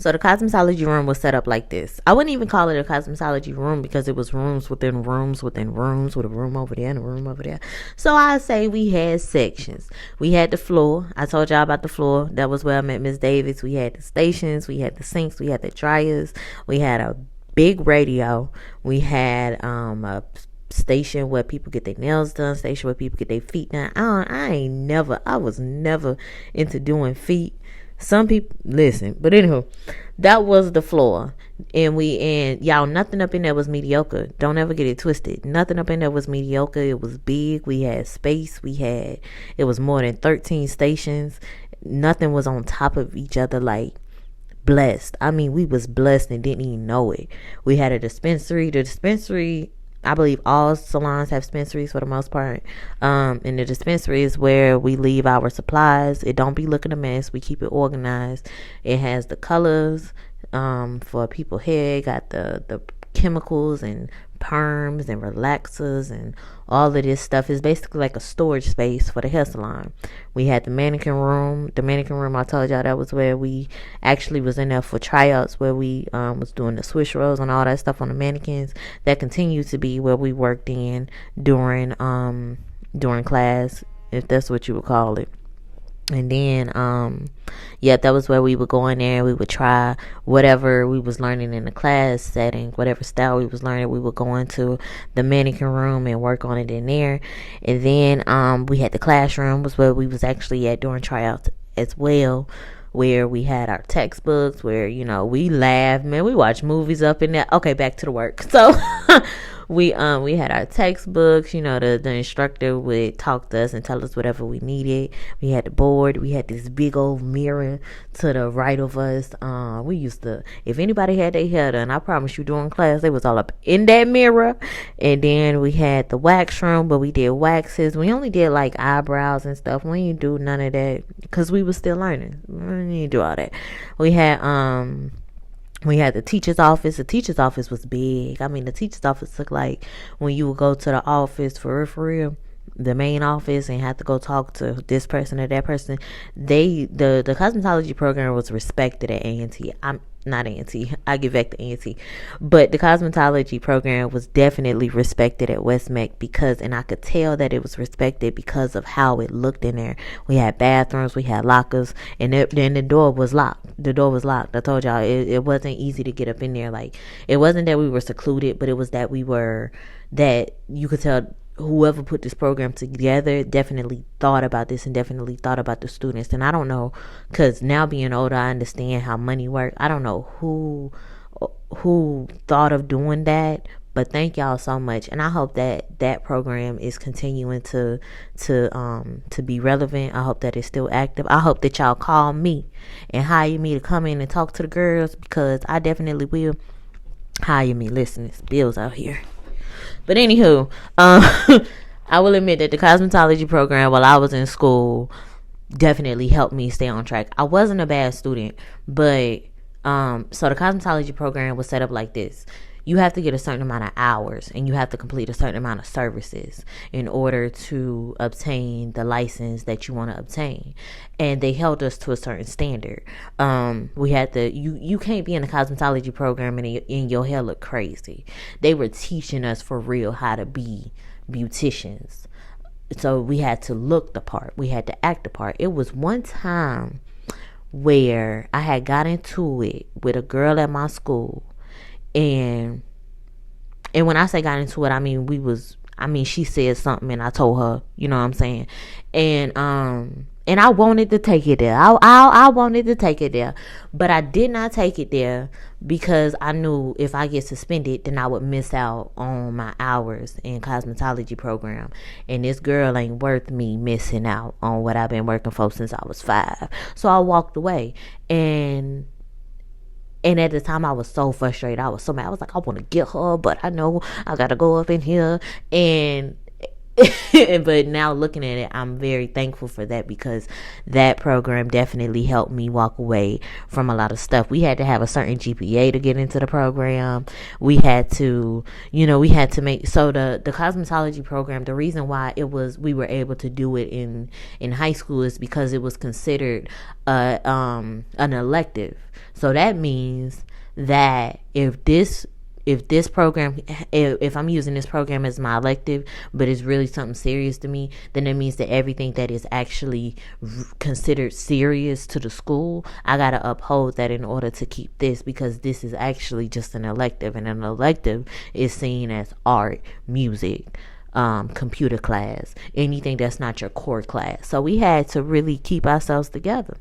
So the cosmetology room was set up like this. I wouldn't even call it a cosmetology room because it was rooms within rooms within rooms, with a room over there and a room over there. So I say we had sections. We had the floor. I told y'all about the floor. That was where I met Miss Davis. We had the stations. We had the sinks. We had the dryers. We had a big radio. We had a station where people get their nails done, station where people get their feet done. I was never into doing feet. Some people listen, but anywho, that was the floor. And y'all, nothing up in there was mediocre. Don't ever get it twisted. Nothing up in there was mediocre. It was big. We had space. It was more than 13 stations. Nothing was on top of each other, like blessed. I mean, we was blessed and didn't even know it. We had a dispensary. The dispensary, I believe all salons have dispensaries for the most part. And the dispensary is where we leave our supplies. It don't be looking a mess. We keep it organized. It has the colors for people's hair. It got the chemicals and perms and relaxers and all of this stuff. Is basically like a storage space for the hair salon. We had the mannequin room. The mannequin room, I told y'all, that was where we actually was in there for tryouts, where we was doing the swish rolls and all that stuff on the mannequins. That continued to be where we worked in during class, if that's what you would call it. And then that was where we would go in there. We would try whatever we was learning in the class setting, whatever style we was learning. We would go into the mannequin room and work on it in there. And then we had the classroom, was where we was actually at during tryouts as well, where we had our textbooks, where we laughed, man, we watched movies up in there. Okay, back to the work. So we had our textbooks. The instructor would talk to us and tell us whatever we needed. We had the board. We had this big old mirror to the right of us. We used to, if anybody had their hair done, I promise you, during class they was all up in that mirror. And then we had the wax room, but we did waxes. We only did like eyebrows and stuff. We didn't do none of that because we was still learning. We didn't do all that. We had the teacher's office. The teacher's office was big. I mean, the teacher's office looked like when you would go to the office for real, the main office, and have to go talk to this person or that person. The cosmetology program was respected at A&T. I'm not A&T. I give back to A&T. But the cosmetology program was definitely respected at West Meck and I could tell that it was respected because of how it looked in there. We had bathrooms, we had lockers, and then the door was locked. The door was locked. I told y'all it wasn't easy to get up in there. Like, it wasn't that we were secluded, but it was that that you could tell whoever put this program together definitely thought about this and definitely thought about the students. And I don't know, because now being older, I understand how money works. I don't know who thought of doing that, but thank y'all so much. And I hope that program is continuing to be relevant. I hope that it's still active. I hope that y'all call me and hire me to come in and talk to the girls, because I definitely will. Hire me. Listen, it's bills out here. But anywho, I will admit that the cosmetology program while I was in school definitely helped me stay on track. I wasn't a bad student, but so the cosmetology program was set up like this. You have to get a certain amount of hours and you have to complete a certain amount of services in order to obtain the license that you want to obtain. And they held us to a certain standard. We had to, you can't be in a cosmetology program and your hair look crazy. They were teaching us for real how to be beauticians. So we had to look the part. We had to act the part. It was one time where I had got into it with a girl at my school. And when I say got into it, I mean she said something and I told her, you know what I'm saying? And I wanted to take it there. I wanted to take it there, but I did not take it there because I knew if I get suspended, then I would miss out on my hours in cosmetology program. And this girl ain't worth me missing out on what I've been working for since I was 5. So I walked away. And at the time, I was so frustrated. I was so mad. I was like, I want to get her, but I know I got to go up in here. And But now looking at it, I'm very thankful for that, because that program definitely helped me walk away from a lot of stuff. We had to have a certain GPA to get into the program. We had to, we had to make, so the cosmetology program, the reason why we were able to do it in high school is because it was considered an elective. So that means that if this program, if I'm using this program as my elective, but it's really something serious to me, then it means that everything that is actually considered serious to the school, I got to uphold that in order to keep this, because this is actually just an elective, and an elective is seen as art, music, computer class, anything that's not your core class. So we had to really keep ourselves together.